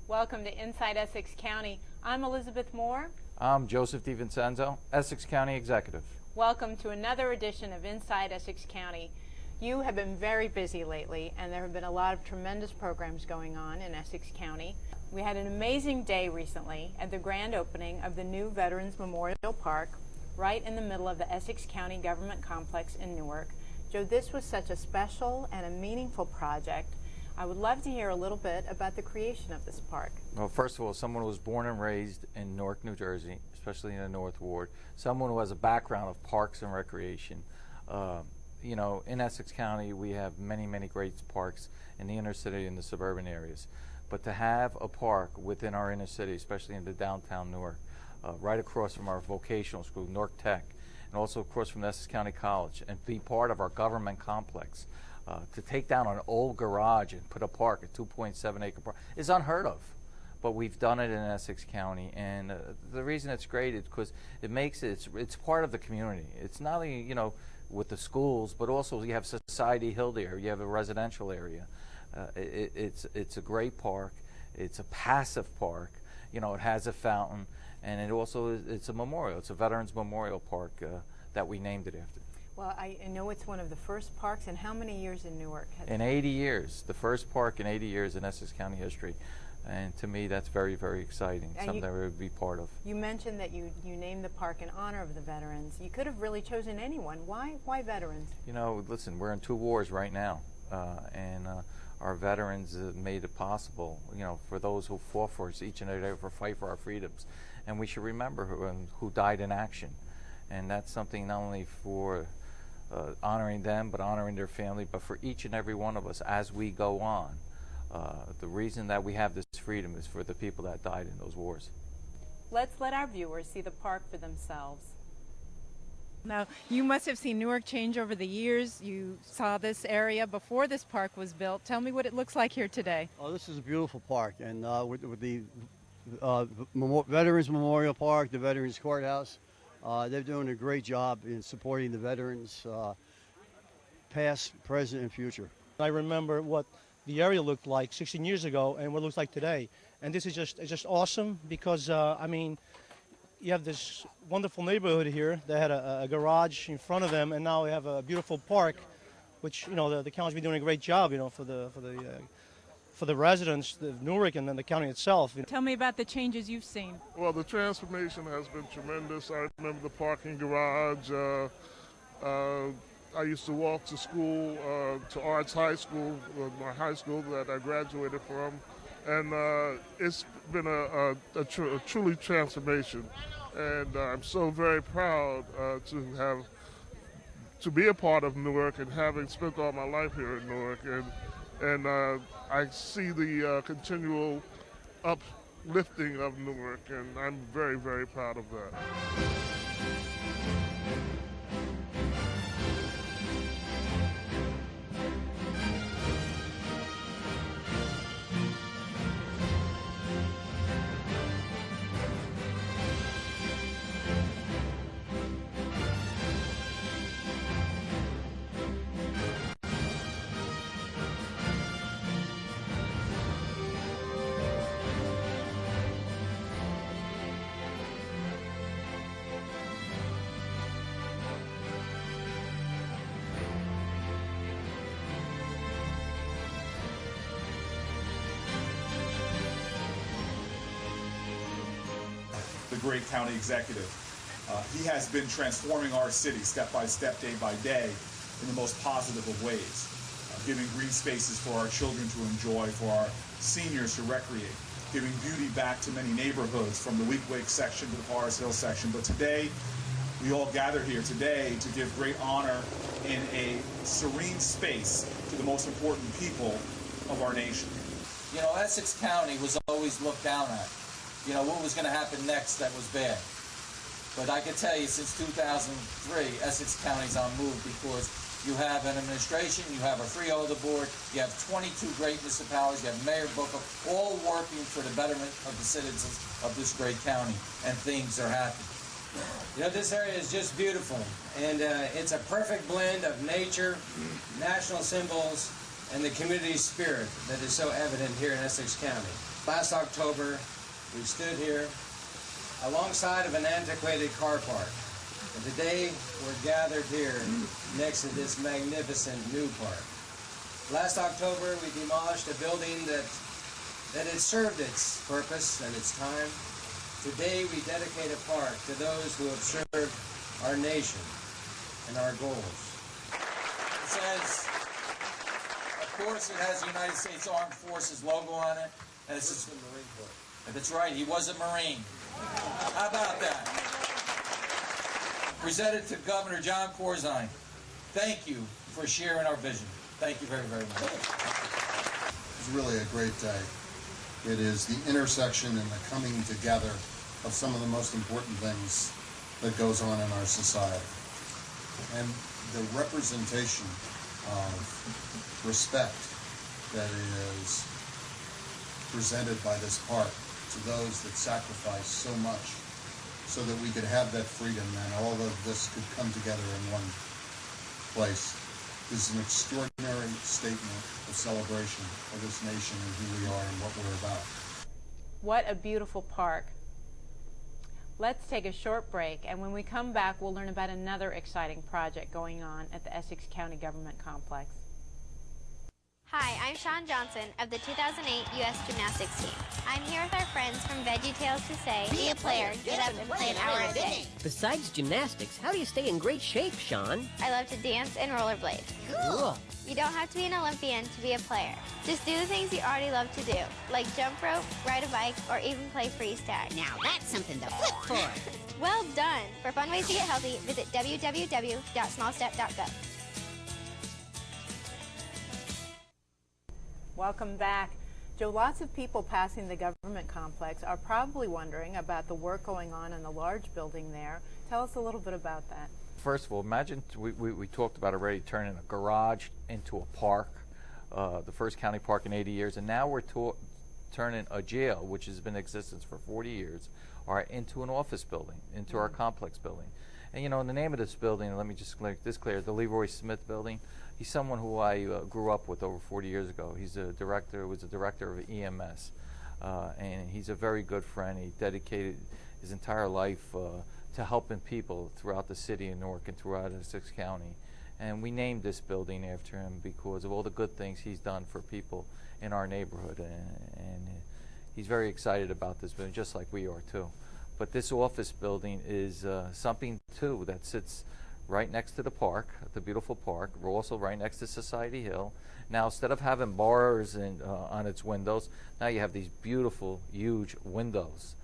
Welcome to Inside Essex County. I'm Elizabeth Moore. I'm Joseph DiVincenzo, Essex County Executive. Welcome to another edition of Inside Essex County. You have been very busy lately, and there have been a lot of tremendous programs going on in Essex County. We had an amazing day recently at the grand opening of the new Veterans Memorial Park right in the middle of the Essex County Government Complex in Newark. Joe, this was such a special and a meaningful project. I would love to hear a little bit about the creation of this park. Well, first of all, someone who was born and raised in Newark, New Jersey, especially in the North Ward, someone who has a background of parks and recreation. You know, in Essex County, we have many, many great parks in the inner city and the suburban areas. But to have a park within our inner city, especially in the downtown Newark, right across from our vocational school, Newark Tech, and also across from Essex County College, and be part of our government complex, to take down an old garage and put a park, a 2.7-acre park, is unheard of. But we've done it in Essex County, and the reason it's great is because it makes it's part of the community. It's not only, you know, with the schools, but also you have Society Hill there, you have a residential area. It's a great park. It's a passive park. You know, it has a fountain, and it's a memorial. It's a Veterans Memorial Park that we named it after. Well, I know it's one of the first parks. In how many years in Newark? In 80 years. The first park in 80 years in Essex County history. And to me, that's very, very exciting, something that we would be part of. You mentioned that you named the park in honor of the veterans. You could have really chosen anyone. Why veterans? You know, listen, we're in 2 wars right now, and our veterans made it possible, you know, for those who fought for us each and every day for fight for our freedoms. And we should remember who died in action. And that's something not only for honoring them, but honoring their family, but for each and every one of us as we go on. The reason that we have this freedom is for the people that died in those wars. Let's let our viewers see the park for themselves. Now, you must have seen Newark change over the years. You saw this area before this park was built. Tell me what it looks like here today. Oh, this is a beautiful park, and with the Veterans Memorial Park, the Veterans Courthouse, they're doing a great job in supporting the veterans, past, present, and future. I remember what the area looked like 16 years ago and what it looks like today. And this is just awesome because, I mean, you have this wonderful neighborhood here that had a garage in front of them, and now we have a beautiful park, which, you know, the county's been doing a great job, you know, for the residents of Newark and then the county itself. Tell me about the changes you've seen. Well, the transformation has been tremendous. I remember the parking garage. I used to walk to school, to Arts High School, my high school that I graduated from, and it's been a truly transformation. And I'm so very proud to be a part of Newark and having spent all my life here in Newark. And I see the continual uplifting of Newark, and I'm very, very proud of that. The great county executive. He has been transforming our city step by step, day by day, in the most positive of ways, giving green spaces for our children to enjoy, for our seniors to recreate, giving beauty back to many neighborhoods from the Weequahic section to the Forest Hill section. But today, we all gather here today to give great honor in a serene space to the most important people of our nation. You know, Essex County was always looked down at. You know, what was going to happen next that was bad. But I can tell you, since 2003, Essex County's on move because you have an administration, you have a freeholder board, you have 22 great municipalities, you have Mayor Booker, all working for the betterment of the citizens of this great county, and things are happening. You know, this area is just beautiful, and it's a perfect blend of nature, national symbols, and the community spirit that is so evident here in Essex County. Last October, we stood here alongside of an antiquated car park. And today, we're gathered here next to this magnificent new park. Last October, we demolished a building that had served its purpose and its time. Today, we dedicate a park to those who have served our nation and our goals. It says, of course, it has the United States Armed Forces logo on it. And it's the Marine Corps. That's right, he was a Marine. How about that? Presented to Governor John Corzine. Thank you for sharing our vision. Thank you very, very much. It's really a great day. It is the intersection and the coming together of some of the most important things that goes on in our society. And the representation of respect that is presented by this park to those that sacrifice so much so that we could have that freedom and all of this could come together in one place is an extraordinary statement of celebration of this nation and who we are and what we're about. What a beautiful park. Let's take a short break, and when we come back, we'll learn about another exciting project going on at the Essex County Government Complex. Hi, I'm Sean Johnson of the 2008 U.S. Gymnastics team. I'm here with our friends from VeggieTales who say, be a player, get up and play an hour a day. Besides gymnastics, how do you stay in great shape, Sean? I love to dance and rollerblade. Cool. You don't have to be an Olympian to be a player. Just do the things you already love to do, like jump rope, ride a bike, or even play freeze tag. Now that's something to flip for. Well done! For fun ways to get healthy, visit www.smallstep.gov. Welcome back. Joe, lots of people passing the government complex are probably wondering about the work going on in the large building there. Tell us a little bit about that. First of all, imagine we talked about already turning a garage into a park, the first county park in 80 years, and now we're turning a jail, which has been in existence for 40 years, into an office building, into our complex building. And you know, in the name of this building, let me just make this clear, the Leroy Smith building, he's someone who I grew up with over 40 years ago. He's a director, was a director of EMS, and he's a very good friend. He dedicated his entire life to helping people throughout the city of Newark and throughout Essex County. And we named this building after him because of all the good things he's done for people in our neighborhood. And he's very excited about this building, just like we are too. But this office building is something too that sits right next to the park, the beautiful park. We're also right next to Society Hill. Now, instead of having bars on its windows, now you have these beautiful, huge windows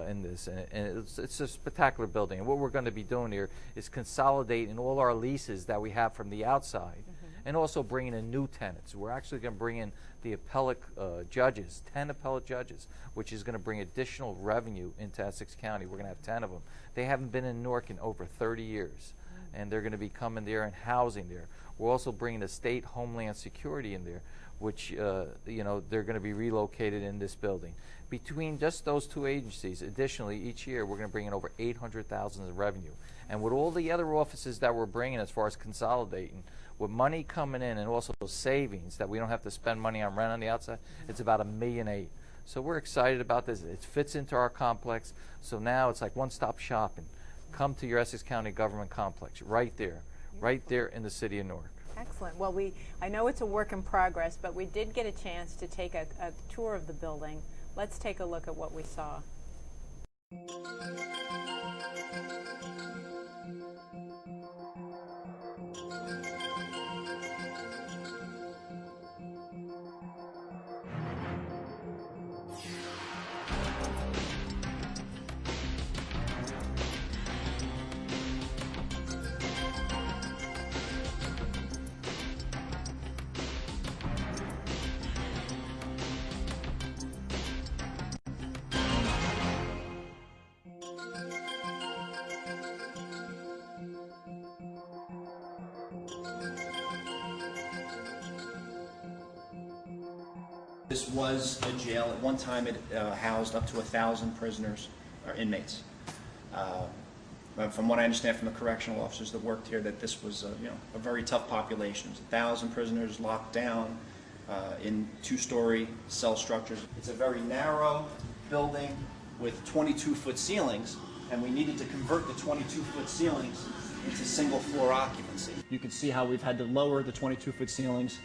in this. And it's a spectacular building. And what we're going to be doing here is consolidating all our leases that we have from the outside and also bringing in new tenants. We're actually going to bring in the appellate judges, 10 appellate judges, which is going to bring additional revenue into Essex County. We're going to have 10 of them. They haven't been in Newark in over 30 years. And they're going to be coming there and housing there. We're also bringing the state Homeland Security in there, which you know, they're going to be relocated in this building. Between just those two agencies, additionally, each year we're going to bring in over $800,000 in revenue. And with all the other offices that we're bringing as far as consolidating, with money coming in and also those savings that we don't have to spend money on rent on the outside, it's about $1.8 million. So we're excited about this. It fits into our complex. So now it's like one-stop shopping. Come to your Essex County Government Complex, right there in the city of Newark. Excellent. Well, I know it's a work in progress, but we did get a chance to take a tour of the building. Let's take a look at what we saw. This was a jail. At one time it housed up to 1,000 prisoners or inmates. From what I understand from the correctional officers that worked here, that this was you know, a very tough population. 1,000 prisoners locked down, in two-story cell structures. It's a very narrow building with 22-foot ceilings, and we needed to convert the 22-foot ceilings into single-floor occupancy. You can see how we've had to lower the 22-foot ceilings.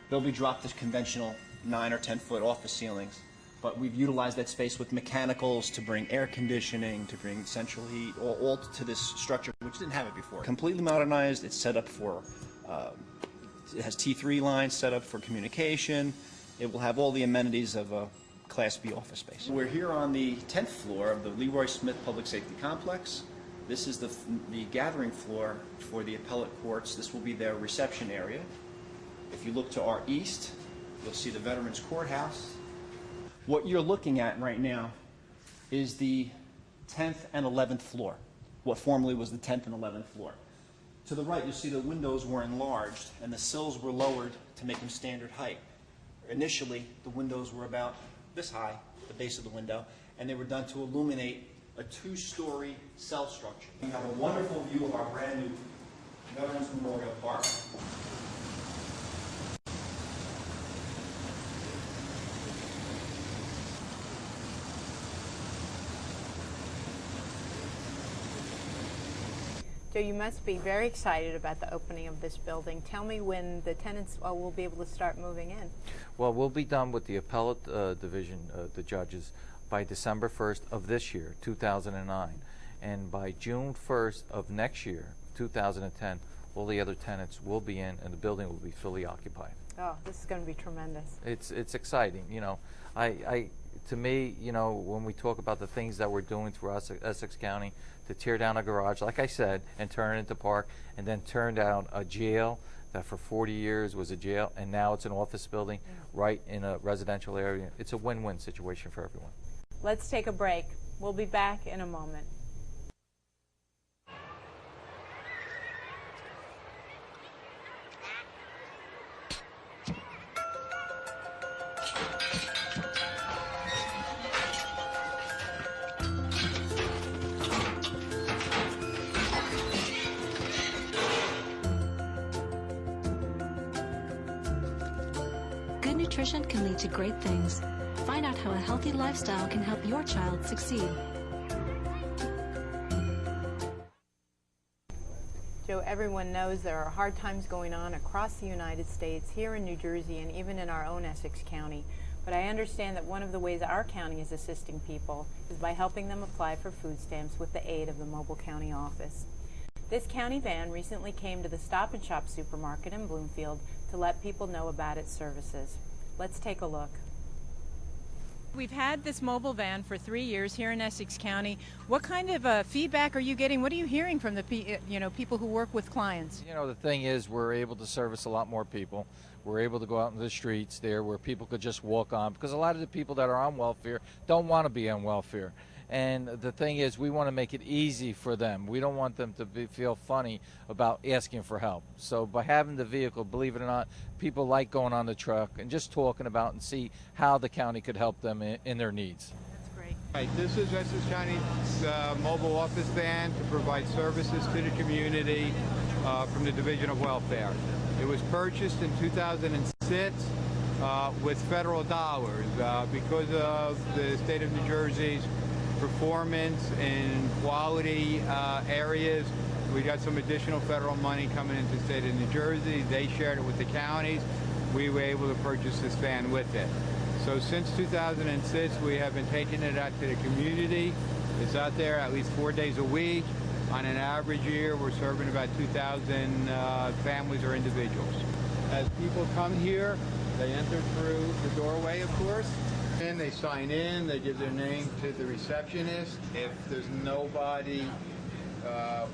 They'll be dropped to conventional 9 or 10-foot office ceilings, but we've utilized that space with mechanicals to bring air conditioning, to bring central heat, all to this structure, which didn't have it before. Completely modernized. It's set up for, it has T3 lines set up for communication. It will have all the amenities of a Class B office space. We're here on the 10th floor of the Leroy Smith Public Safety Complex. This is the gathering floor for the appellate courts. This will be their reception area. If you look to our east, you'll see the Veterans Courthouse. What you're looking at right now is the 10th and 11th floor, what formerly was the 10th and 11th floor. To the right, you'll see the windows were enlarged and the sills were lowered to make them standard height. Initially, the windows were about this high, the base of the window, and they were done to illuminate a two-story cell structure. We have a wonderful view of our brand new Veterans Memorial Park. Joe, you must be very excited about the opening of this building. Tell me when the tenants will be able to start moving in. Well, we'll be done with the appellate division, the judges, by December 1st of this year, 2009. And by June 1st of next year, 2010, all the other tenants will be in and the building will be fully occupied. Oh, this is going to be tremendous. It's exciting. You know, to me, you know, when we talk about the things that we're doing through Essex County to tear down a garage, like I said, and turn it into park, and then turn down a jail that for 40 years was a jail, and now it's an office building right in a residential area. It's a win-win situation for everyone. Let's take a break. We'll be back in a moment. Good nutrition can lead to great things. Find out how a healthy lifestyle can help your child succeed. Joe, everyone knows there are hard times going on across the United States, here in New Jersey, and even in our own Essex County. But I understand that one of the ways our county is assisting people is by helping them apply for food stamps with the aid of the mobile county office. This county van recently came to the Stop and Shop supermarket in Bloomfield to let people know about its services. Let's take a look. We've had this mobile van for 3 years here in Essex County. What kind of feedback are you getting? What are you hearing from the people who work with clients? You know, the thing is, we're able to service a lot more people. We're able to go out into the streets there where people could just walk on, because a lot of the people that are on welfare don't want to be on welfare. And the thing is, we want to make it easy for them. We don't want them to feel funny about asking for help. So by having the vehicle, believe it or not, people like going on the truck and just talking about and see how the county could help them in their needs. That's great. Right, this is Essex County's mobile office van to provide services to the community from the Division of Welfare. It was purchased in 2006 with federal dollars because of the state of New Jersey's performance in quality areas. We got some additional federal money coming into the state of New Jersey. They shared it with the counties. We were able to purchase this van with it. So since 2006, we have been taking it out to the community. It's out there at least 4 days a week. On an average year, we're serving about 2,000 families or individuals. As people come here, they enter through the doorway, of course. And they sign in, they give their name to the receptionist. If there's nobody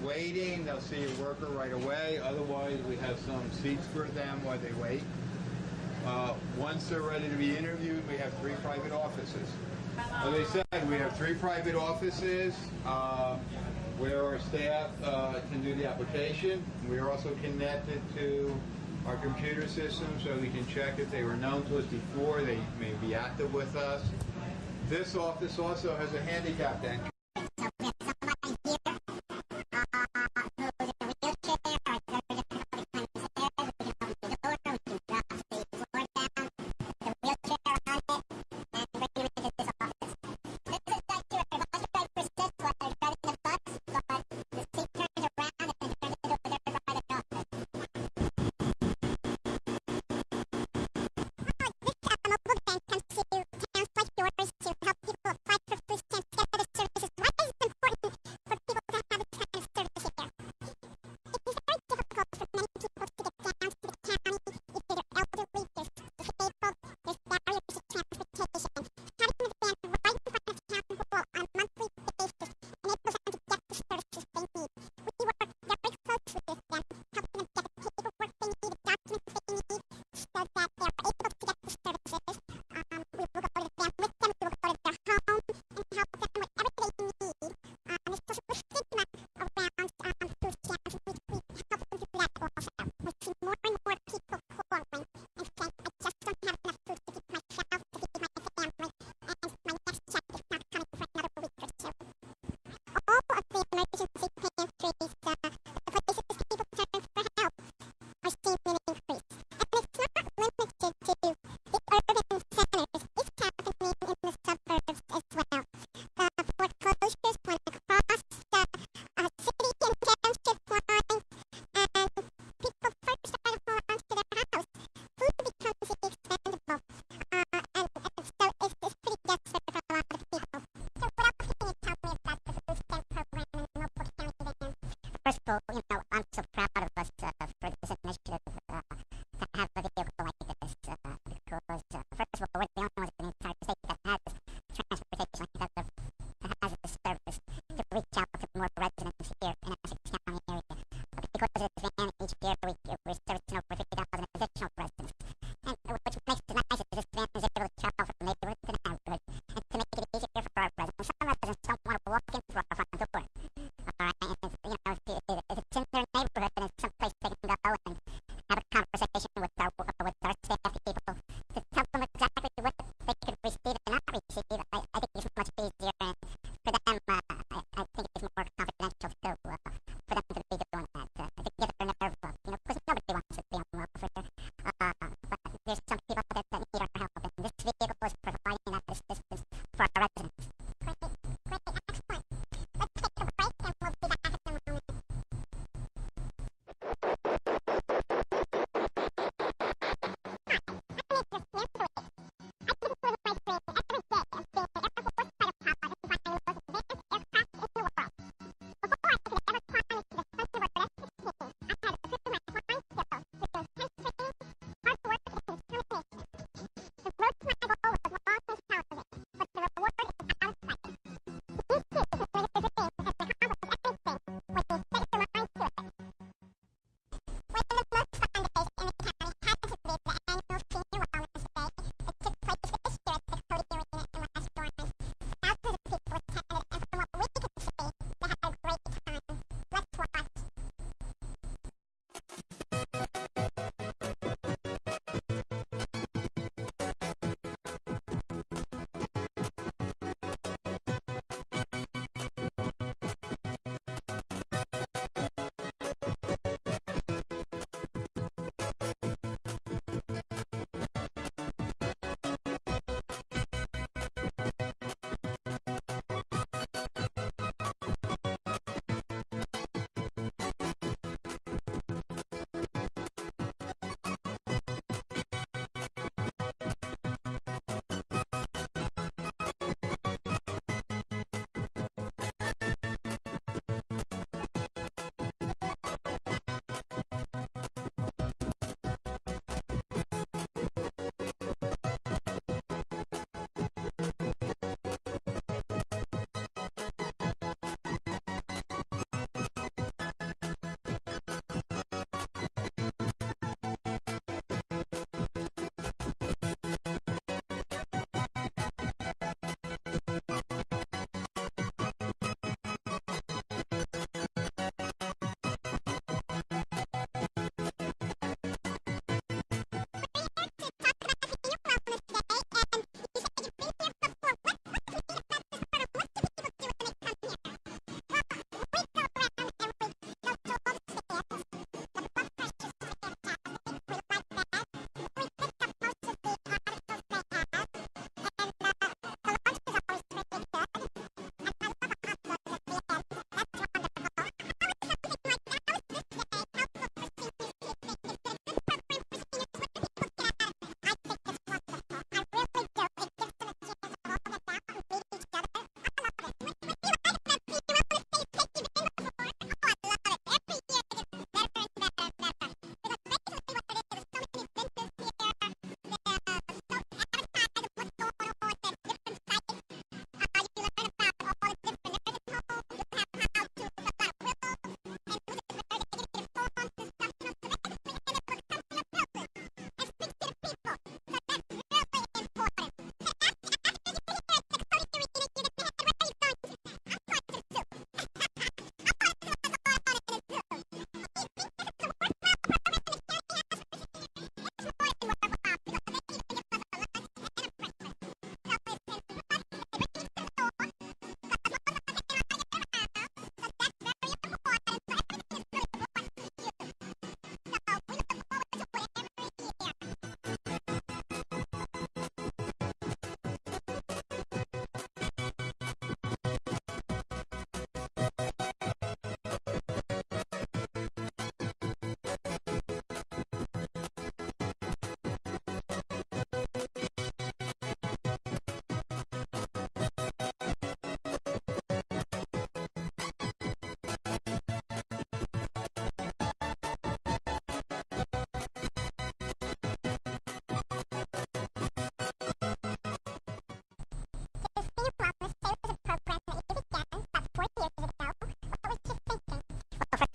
waiting, they'll see a worker right away. Otherwise, we have some seats for them while they wait. Once they're ready to be interviewed, we have 3 private offices. As I said, we have 3 private offices where our staff can do the application. We are also connected to our computer system so we can check if they were known to us before, they may be active with us. This office also has a handicapped entrance.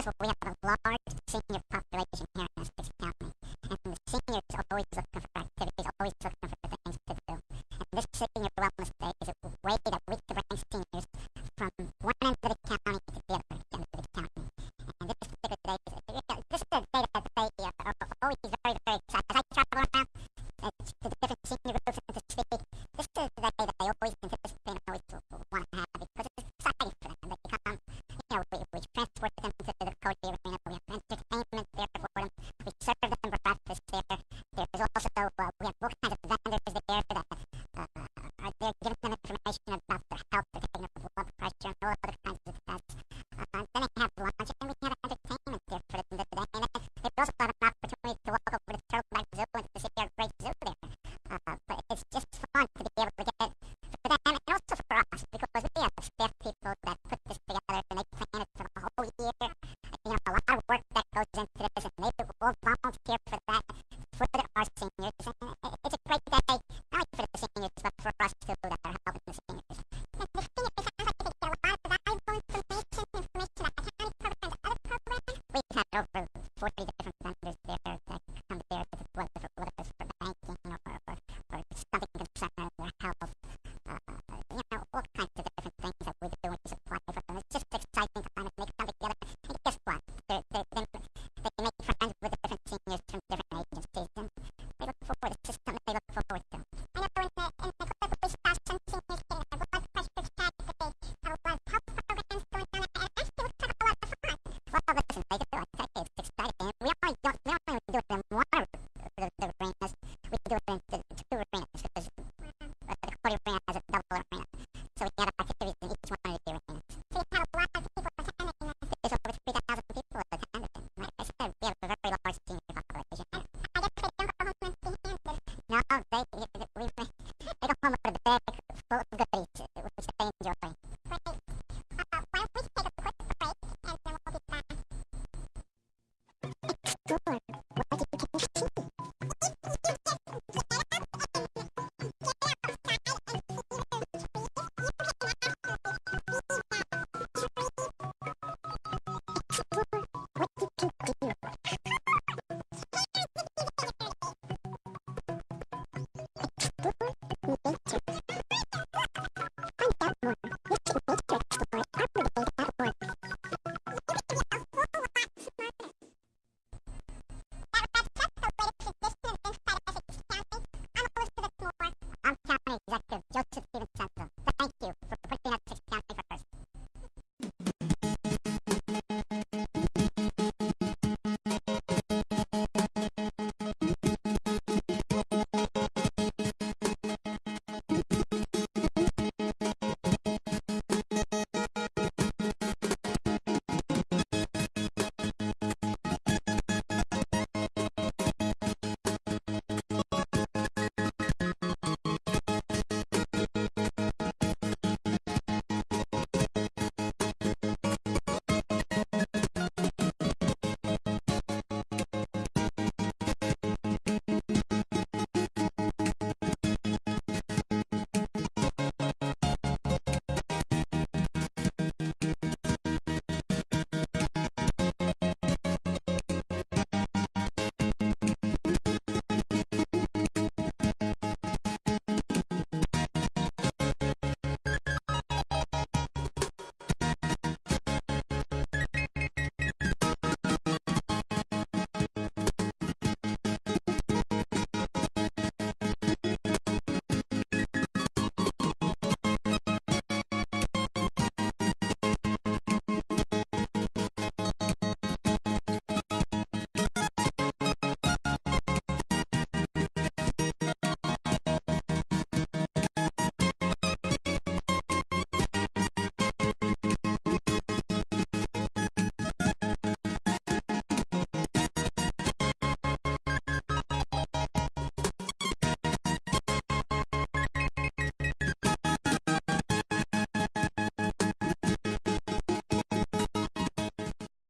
well, we have a large senior population here in Essex County, and the seniors are always looking for activities, always looking for things to do. And this senior wellness day is a way that we can bring seniors from one end of the county to the other end of the county. And this particular day, this is a day that they are always very, very excited. As I travel around to the different senior groups and to speak, this is the day that they always anticipate and always want to have because it's exciting for them. They come, we transport them to the Cody Arena. We have entertainment there for them. We serve them breakfast there. There's also, we have all kinds of vendors there that are there giving them information about their health, they're taking their blood pressure, and all other kinds of tests. Then they have lunch, and we have entertainment there for them today. And they also have an opportunity to walk over to Turtleback Zoo and to see our great zoo there. But it's just fun to be able to get it for them and also for us because we have staff people that put this together and they plan it for the whole year. A lot of work that goes into this, and they will volunteer for that for our seniors. And it's a great day, not only for the seniors, but for us too that are helping the seniors. And the seniors sounds like they get a lot of valuable information about county programs and other programs. We've had over 40 different vendors there that come there, whether it's for banking or something concerning their health. All kinds of different things that we do and supply for them. It's just exciting time, and they come together. And guess what? They make friends with the different seniors from different agencies, and they look forward. It's just something they look forward to. I know in the clinical response, some seniors getting their blood pressure checked, they have a lot of health programs going on, and actually it looks like a lot of fun. Well, listen, they